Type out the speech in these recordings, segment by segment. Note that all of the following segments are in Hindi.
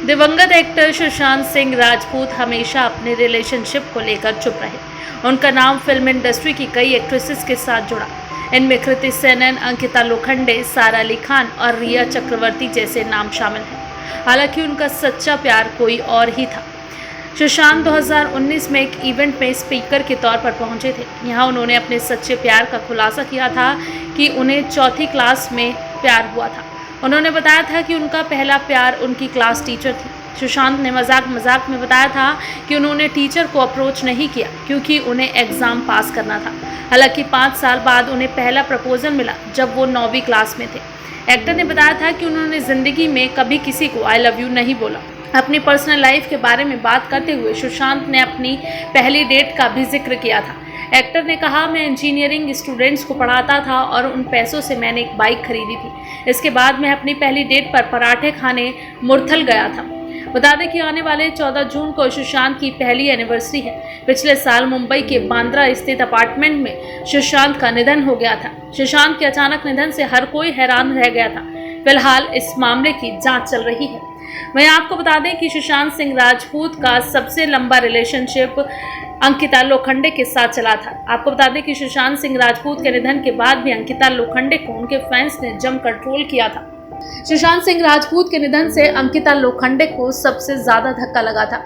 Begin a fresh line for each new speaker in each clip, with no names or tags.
दिवंगत एक्टर सुशांत सिंह राजपूत हमेशा अपने रिलेशनशिप को लेकर चुप रहे। उनका नाम फिल्म इंडस्ट्री की कई एक्ट्रेसेस के साथ जुड़ा। इनमें कृति सेनन, अंकिता लोखंडे, सारा अली खान और रिया चक्रवर्ती जैसे नाम शामिल हैं। हालांकि उनका सच्चा प्यार कोई और ही था। सुशांत 2019 में एक इवेंट में स्पीकर के तौर पर पहुंचे थे। यहां उन्होंने अपने सच्चे प्यार का खुलासा किया था कि उन्हें 4th क्लास में प्यार हुआ था। उन्होंने बताया था कि उनका पहला प्यार उनकी क्लास टीचर थी। सुशांत ने मजाक में बताया था कि उन्होंने टीचर को अप्रोच नहीं किया क्योंकि उन्हें एग्ज़ाम पास करना था। हालांकि 5 साल बाद उन्हें पहला प्रपोजल मिला जब वो 9वीं क्लास में थे। एक्टर ने बताया था कि उन्होंने ज़िंदगी में कभी किसी को आई लव यू नहीं बोला। अपनी पर्सनल लाइफ के बारे में बात करते हुए सुशांत ने अपनी पहली डेट का भी जिक्र किया था। एक्टर ने कहा, मैं इंजीनियरिंग स्टूडेंट्स को पढ़ाता था और उन पैसों से मैंने एक बाइक खरीदी थी। इसके बाद मैं अपनी पहली डेट पर पराठे खाने मुरथल गया था। बता दें कि आने वाले 14 जून को सुशांत की पहली एनिवर्सरी है। पिछले साल मुंबई के बांद्रा स्थित अपार्टमेंट में सुशांत का निधन हो गया था। सुशांत के अचानक निधन से हर कोई हैरान रह गया था। फिलहाल इस मामले की जांच चल रही है। वहीं आपको बता दें कि सुशांत सिंह राजपूत का सबसे लंबा रिलेशनशिप अंकिता लोखंडे के साथ चला था। आपको बता दें कि सुशांत सिंह राजपूत के निधन के बाद भी अंकिता लोखंडे को उनके फैंस ने जमकर ट्रोल किया था। सुशांत सिंह राजपूत के निधन से अंकिता लोखंडे को सबसे ज्यादा धक्का लगा था।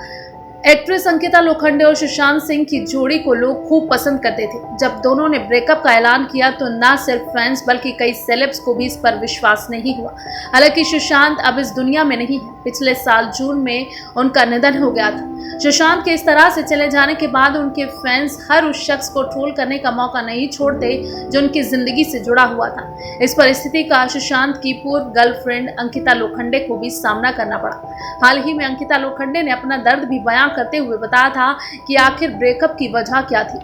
एक्ट्रेस अंकिता लोखंडे और सुशांत सिंह की जोड़ी को लोग खूब पसंद करते थे। जब दोनों ने ब्रेकअप का ऐलान किया तो न सिर्फ फैंस बल्कि कई सेलेब्स को भी इस पर विश्वास नहीं हुआ। हालांकि सुशांत अब इस दुनिया में नहीं है। पिछले साल जून में उनका निधन हो गया था। सुशांत के इस तरह से चले जाने के बाद उनके फैंस हर उस शख्स को ट्रोल करने का मौका नहीं छोड़ते जो उनकी जिंदगी से जुड़ा हुआ था। इस परिस्थिति का सुशांत की पूर्व गर्लफ्रेंड अंकिता लोखंडे को भी सामना करना पड़ा। हाल ही में अंकिता लोखंडे ने अपना दर्द भी बयां करते हुए बताया था कि आखिर ब्रेकअप की वजह क्या थी।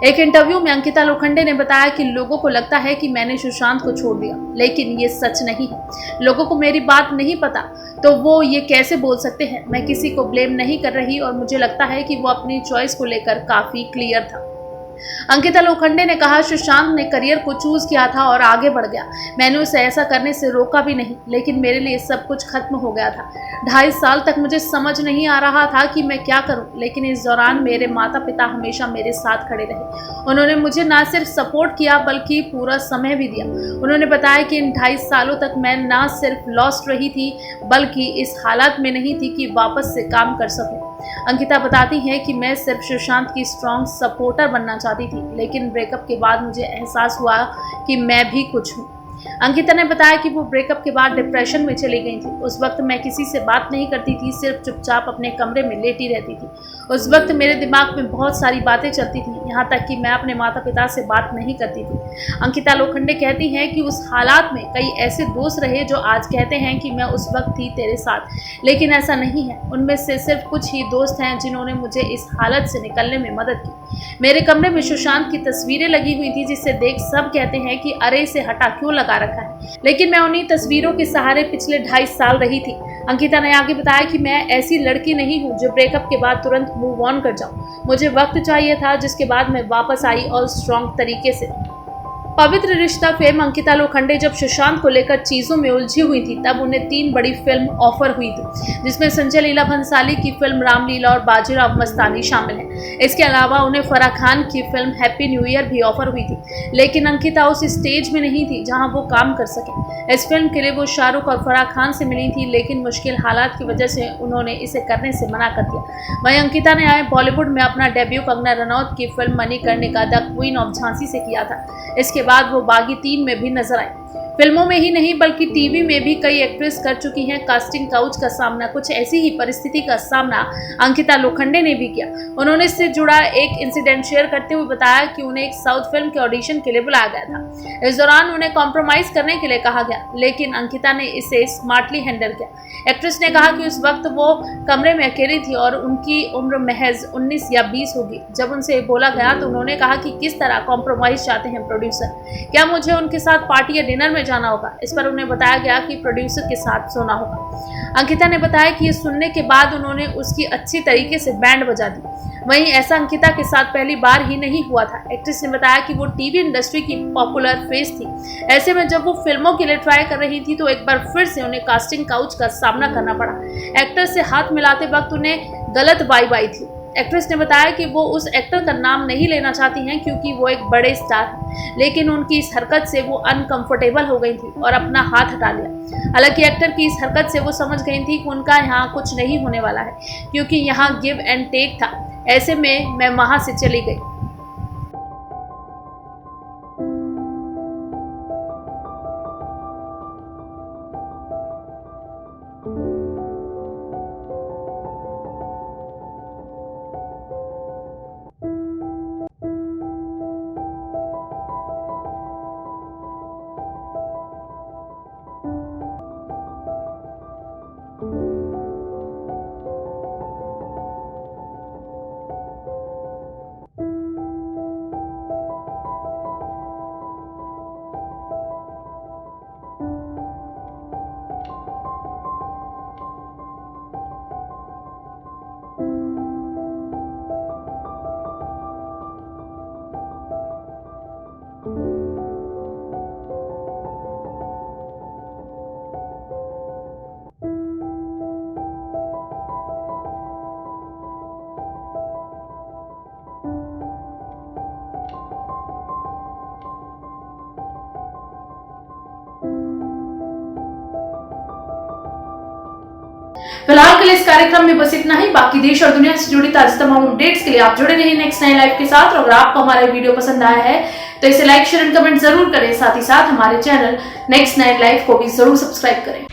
एक इंटरव्यू में अंकिता लोखंडे ने बताया कि लोगों को लगता है कि मैंने सुशांत को छोड़ दिया, लेकिन ये सच नहीं है। लोगों को मेरी बात नहीं पता तो वो ये कैसे बोल सकते हैं। मैं किसी को ब्लेम नहीं कर रही और मुझे लगता है कि वो अपनी चॉइस को लेकर काफी क्लियर था। अंकिता लोखंडे ने कहा, सुशांत ने करियर को चूज किया था और आगे बढ़ गया। मैंने उसे ऐसा करने से रोका भी नहीं, लेकिन मेरे लिए सब कुछ खत्म हो गया था। 2.5 साल तक मुझे समझ नहीं आ रहा था कि मैं क्या करूं, लेकिन इस दौरान मेरे माता पिता हमेशा मेरे साथ खड़े रहे। उन्होंने मुझे ना सिर्फ सपोर्ट किया बल्कि पूरा समय भी दिया। उन्होंने बताया कि इन 2.5 सालों तक मैं ना सिर्फ लॉस्ट रही थी बल्कि इस हालत में नहीं थी कि वापस से काम कर सकूं। अंकिता बताती हैं कि मैं सिर्फ सुशांत की स्ट्रॉन्ग सपोर्टर बनना चाहती थी, लेकिन ब्रेकअप के बाद मुझे एहसास हुआ कि मैं भी कुछ हूँ। अंकिता ने बताया कि वो ब्रेकअप के बाद डिप्रेशन में चली गई थी। उस वक्त मैं किसी से बात नहीं करती थी, सिर्फ चुपचाप अपने कमरे में लेटी रहती थी। उस वक्त मेरे दिमाग में बहुत सारी बातें चलती थी, यहाँ तक कि मैं अपने माता पिता से बात नहीं करती थी। अंकिता लोखंडे कहती हैं कि उस हालात में कई ऐसे दोस्त रहे जो आज कहते हैं कि मैं उस वक्त थी तेरे साथ, लेकिन ऐसा नहीं है। उनमें से सिर्फ कुछ ही दोस्त हैं जिन्होंने मुझे इस हालत से निकलने में मदद की। मेरे कमरे में सुशांत की तस्वीरें लगी हुई थी जिसे देख सब कहते हैं कि अरे इसे हटा क्यों लगा रखा है, लेकिन मैं उन्हीं तस्वीरों के सहारे पिछले 2.5 साल रही थी। अंकिता ने आगे बताया कि मैं ऐसी लड़की नहीं हूँ जो ब्रेकअप के बाद तुरंत मूव ऑन कर जाऊँ। मुझे वक्त चाहिए था, जिसके बाद मैं वापस आई और स्ट्रॉन्ग तरीके से। पवित्र रिश्ता फेम अंकिता लोखंडे जब सुशांत को लेकर चीजों में उलझी हुई थी तब उन्हें 3 बड़ी फिल्म ऑफर हुई थी, जिसमें संजय लीला भंसाली की फिल्म रामलीला और बाजीराव मस्तानी शामिल है। इसके अलावा उन्हें फराह खान की फिल्म हैप्पी न्यू ईयर भी ऑफर हुई थी, लेकिन अंकिता उस स्टेज में नहीं थी जहां वो काम कर सके। इस फिल्म के लिए वो शाहरुख और फराह खान से मिली थी, लेकिन मुश्किल हालात की वजह से उन्होंने इसे करने से मना कर दिया। वहीं अंकिता ने आए बॉलीवुड में अपना डेब्यू कंगना रनौत की film Manikarnika the queen of Jhansi से किया था। इसके बाद वो बागी 3 में भी नजर आई। फिल्मों में ही नहीं बल्कि टीवी में भी कई एक्ट्रेस कर चुकी हैं कास्टिंग काउच का सामना। कुछ ऐसी ही परिस्थिति का सामना अंकिता लोखंडे ने भी किया। उन्होंने इससे जुड़ा एक इंसिडेंट शेयर करते हुए बताया कि उन्हें एक साउथ फिल्म के ऑडिशन के लिए बुलाया गया था। इस दौरान उन्हें कॉम्प्रोमाइज करने के लिए कहा गया, लेकिन अंकिता ने इसे स्मार्टली हैंडल किया। एक्ट्रेस ने कहा कि उस वक्त वो कमरे में अकेली थी और उनकी उम्र महज 19 या 20 होगी। जब उनसे बोला गया तो उन्होंने कहा कि किस तरह कॉम्प्रोमाइज चाहते हैं प्रोड्यूसर, क्या मुझे उनके साथ पार्टी या डिनर में जाना होगा। इस पर उन्हें बताया गया कि प्रोड्यूसर के साथ सोना होगा। अंकिता ने बताया कि ये सुनने के बाद उन्होंने उसकी अच्छी तरीके से बैंड बजा दी। वहीं ऐसा अंकिता के साथ पहली बार ही नहीं हुआ था। एक्ट्रेस ने बताया कि वो टीवी इंडस्ट्री की पॉपुलर फेस थी। ऐसे में जब वो फिल्मों के लिए ट्राई कर रही थी तो एक बार फिर से उन्हें कास्टिंग काउच का सामना करना पड़ा। एक्टर से हाथ मिलाते वक्त उन्हें गलत वाइब आई थी। एक्ट्रेस ने बताया कि वो उस एक्टर का नाम नहीं लेना चाहती हैं क्योंकि वो एक बड़े स्टार हैं, लेकिन उनकी इस हरकत से वो अनकंफर्टेबल हो गई थी और अपना हाथ हटा लिया। हालांकि एक्टर की इस हरकत से वो समझ गई थी कि उनका यहाँ कुछ नहीं होने वाला है, क्योंकि यहाँ गिव एंड टेक था। ऐसे में मैं वहां से चली गई। फिलहाल के लिए इस कार्यक्रम में बस इतना ही। बाकी देश और दुनिया से जुड़ी ताज़ा तमाम अपडेट्स के लिए आप जुड़े रहिए नेक्स्ट 9 लाइव के साथ। और अगर आपको हमारा वीडियो पसंद आया है तो इसे लाइक शेयर एंड कमेंट जरूर करें। साथ ही साथ हमारे चैनल नेक्स्ट 9 लाइव को भी जरूर सब्सक्राइब करें।